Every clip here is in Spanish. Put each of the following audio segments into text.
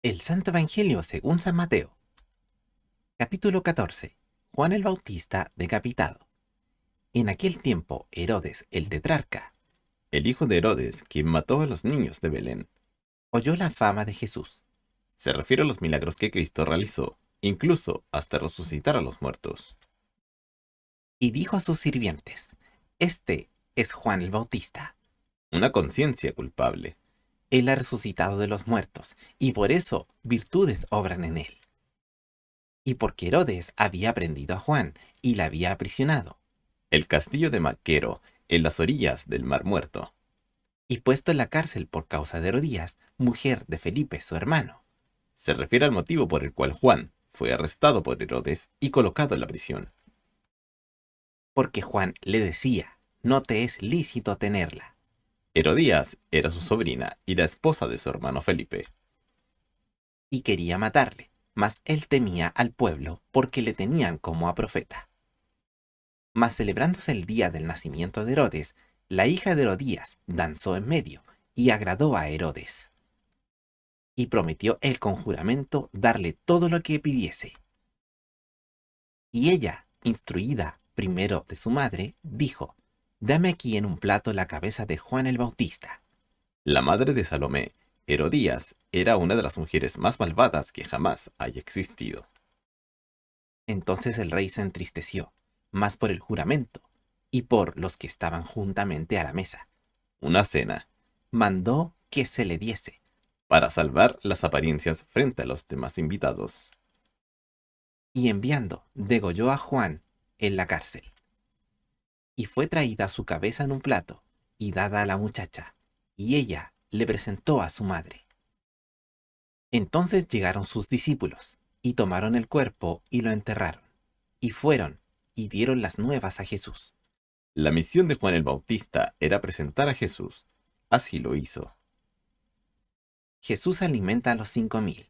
El Santo Evangelio según San Mateo. Capítulo 14. Juan el Bautista decapitado. En aquel tiempo Herodes el tetrarca, El hijo de Herodes, quien mató a los niños de Belén. oyó la fama de Jesús, Se refiere a los milagros que Cristo realizó, incluso hasta resucitar a los muertos. y dijo a sus sirvientes: Este es Juan el Bautista. Una conciencia culpable. Él ha resucitado de los muertos, y por eso virtudes obran en él. Y porque Herodes había prendido a Juan y la había aprisionado, El castillo de Maquero, en las orillas del Mar Muerto. y puesto en la cárcel por causa de Herodías, mujer de Felipe su hermano, Se refiere al motivo por el cual Juan fue arrestado por Herodes y colocado en la prisión. porque Juan le decía: no te es lícito tenerla. Herodías era su sobrina y la esposa de su hermano Felipe. Y quería matarle, mas él temía al pueblo porque le tenían como a profeta. Mas celebrándose el día del nacimiento de Herodes, la hija de Herodías danzó en medio y agradó a Herodes. Y prometió él con juramento darle todo lo que pidiese. Y ella, instruida primero de su madre, dijo: dame aquí en un plato la cabeza de Juan el Bautista. La madre de Salomé, Herodías, era una de las mujeres más malvadas que jamás haya existido. Entonces el rey se entristeció, más por el juramento y por los que estaban juntamente a la mesa. Una cena, Mandó que se le diese, para salvar las apariencias frente a los demás invitados. y enviando, degolló a Juan en la cárcel. Y fue traída su cabeza en un plato, y dada a la muchacha, y ella le presentó a su madre. Entonces llegaron sus discípulos, y tomaron el cuerpo y lo enterraron, y fueron, y dieron las nuevas a Jesús. La misión de Juan el Bautista era presentar a Jesús. Así lo hizo. Jesús alimenta a los 5000.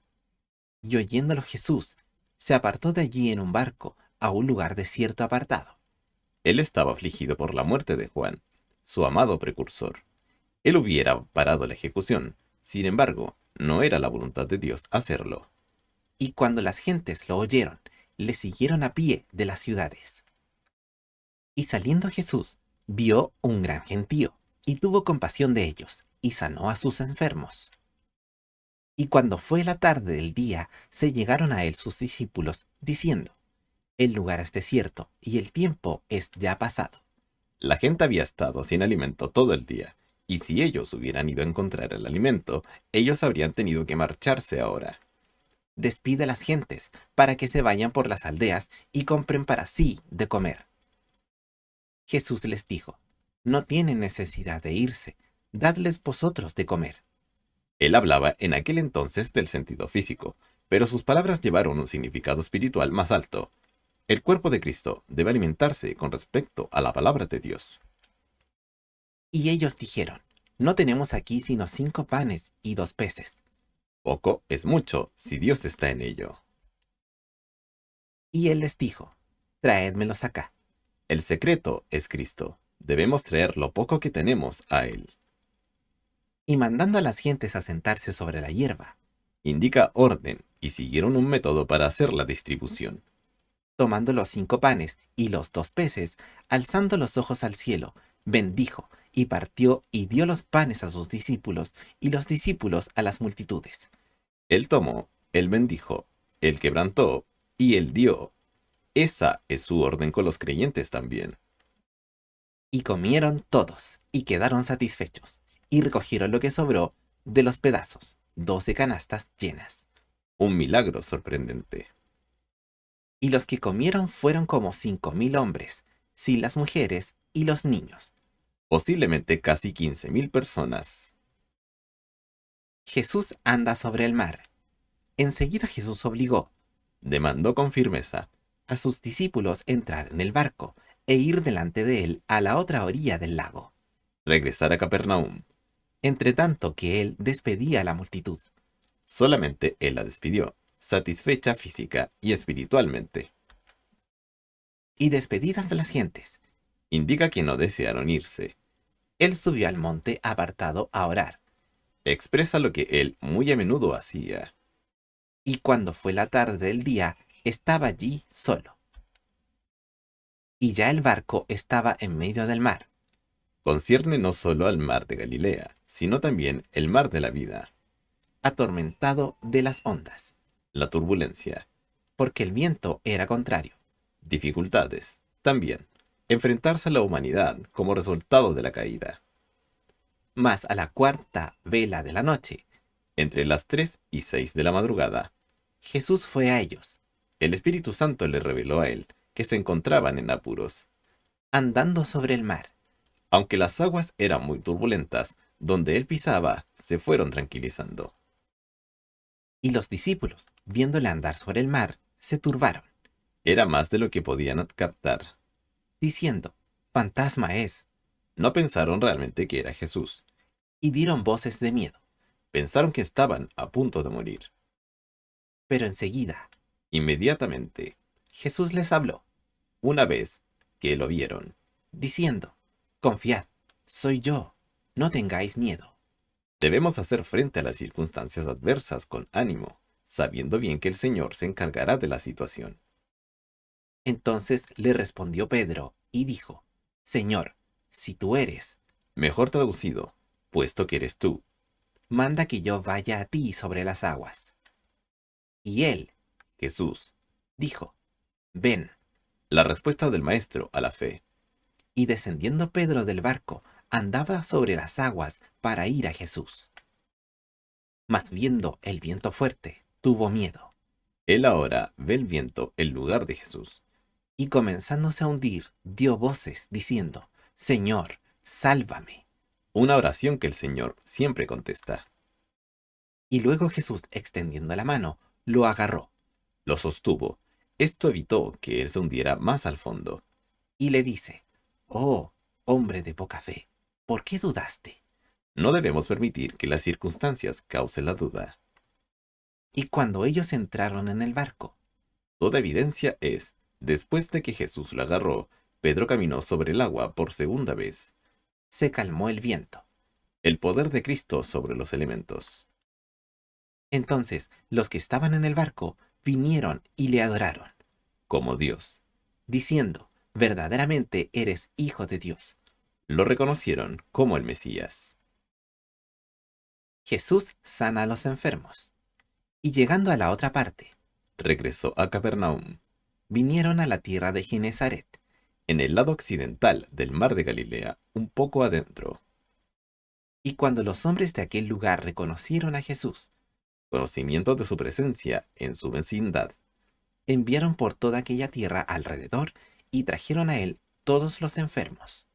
Y oyéndolo Jesús, se apartó de allí en un barco a un lugar desierto apartado. Él estaba afligido por la muerte de Juan, su amado precursor. Él hubiera parado la ejecución. Sin embargo, no era la voluntad de Dios hacerlo. Y cuando las gentes lo oyeron, le siguieron a pie de las ciudades. Y saliendo Jesús, vio un gran gentío, y tuvo compasión de ellos, y sanó a sus enfermos. Y cuando fue la tarde del día, se llegaron a él sus discípulos, diciendo: el lugar es desierto, y el tiempo es ya pasado. La gente había estado sin alimento todo el día, y si ellos hubieran ido a encontrar el alimento, ellos habrían tenido que marcharse ahora. Despide a las gentes, para que se vayan por las aldeas y compren para sí de comer. Jesús les dijo: no tienen necesidad de irse, dadles vosotros de comer. Él hablaba en aquel entonces del sentido físico, pero sus palabras llevaron un significado espiritual más alto. El cuerpo de Cristo debe alimentarse con respecto a la palabra de Dios. Y ellos dijeron: no tenemos aquí sino 5 panes y 2 peces. Poco es mucho si Dios está en ello. Y él les dijo: traédmelos acá. El secreto es Cristo. Debemos traer lo poco que tenemos a Él. Y mandando a las gentes a sentarse sobre la hierba, Indica orden y siguieron un método para hacer la distribución. tomando los 5 panes y los 2 peces, alzando los ojos al cielo, bendijo, y partió y dio los panes a sus discípulos, y los discípulos a las multitudes. Él tomó, Él bendijo, Él quebrantó y Él dio. Esa es su orden con los creyentes también. Y comieron todos, y quedaron satisfechos, y recogieron lo que sobró de los pedazos, 12 canastas llenas. Un milagro sorprendente. Y los que comieron fueron como 5000 hombres, sin las mujeres y los niños. Posiblemente casi 15.000 personas. Jesús anda sobre el mar. Enseguida Jesús obligó Demandó con firmeza. a sus discípulos entrar en el barco e ir delante de él a la otra orilla del lago, Regresar a Capernaum. entre tanto que él despedía a la multitud. Solamente Él la despidió, satisfecha física y espiritualmente. Y despedidas las gentes, Indica que no desearon irse. él subió al monte apartado a orar. Expresa lo que Él muy a menudo hacía. Y cuando fue la tarde del día, estaba allí solo. Y ya el barco estaba en medio del mar, Concierne no solo al mar de Galilea, sino también el mar de la vida, atormentado de las ondas, la turbulencia, porque el viento era contrario. dificultades, también, enfrentarse a la humanidad como resultado de la caída. Mas a la cuarta vela de la noche, Entre las 3 y 6 de la madrugada, Jesús fue a ellos, el Espíritu Santo le reveló a él que se encontraban en apuros. andando sobre el mar, Aunque las aguas eran muy turbulentas, donde él pisaba, se fueron tranquilizando. y los discípulos, viéndole andar sobre el mar, se turbaron, Era más de lo que podían captar. diciendo, fantasma es, No pensaron realmente que era Jesús. y dieron voces de miedo. Pensaron que estaban a punto de morir. Pero enseguida Inmediatamente, Jesús les habló, una vez que lo vieron, diciendo, confiad, soy yo, no tengáis miedo. debemos hacer frente a las circunstancias adversas con ánimo, sabiendo bien que el Señor se encargará de la situación. Entonces le respondió Pedro y dijo, Señor, si tú eres, Mejor traducido, puesto que eres tú. manda que yo vaya a ti sobre las aguas. Y él Jesús, dijo, ven. la respuesta del Maestro a la fe. Y descendiendo Pedro del barco, andaba sobre las aguas para ir a Jesús. Mas viendo el viento fuerte, tuvo miedo, Él ahora ve el viento en lugar de Jesús. y comenzándose a hundir, dio voces, diciendo, Señor, sálvame. Una oración que el Señor siempre contesta. Y luego Jesús, extendiendo la mano, lo agarró, Lo sostuvo. Esto evitó que él se hundiera más al fondo. y le dice, Oh, hombre de poca fe, ¿por qué dudaste? No debemos permitir que las circunstancias causen la duda. Y cuando ellos entraron en el barco, Toda evidencia es, después de que Jesús lo agarró, Pedro caminó sobre el agua por segunda vez. se calmó el viento. El poder de Cristo sobre los elementos. Entonces los que estaban en el barco vinieron y le adoraron, Como Dios. diciendo, verdaderamente eres hijo de Dios. Lo reconocieron como el Mesías. Jesús sana a los enfermos. Y llegando a la otra parte, Regresó a Capernaum, vinieron a la tierra de Genezaret, en el lado occidental del mar de Galilea, un poco adentro. y cuando los hombres de aquel lugar reconocieron a Jesús, Conocimiento de su presencia en su vecindad. enviaron por toda aquella tierra alrededor y trajeron a él todos los enfermos.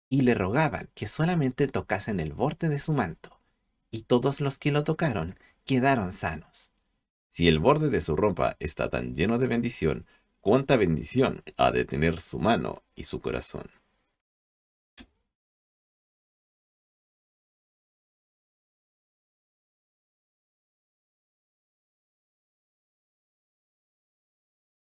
Y le rogaban que solamente tocasen el borde de su manto, y todos los que lo tocaron quedaron sanos. Si el borde de su ropa está tan lleno de bendición, ¿cuánta bendición ha de tener su mano y su corazón?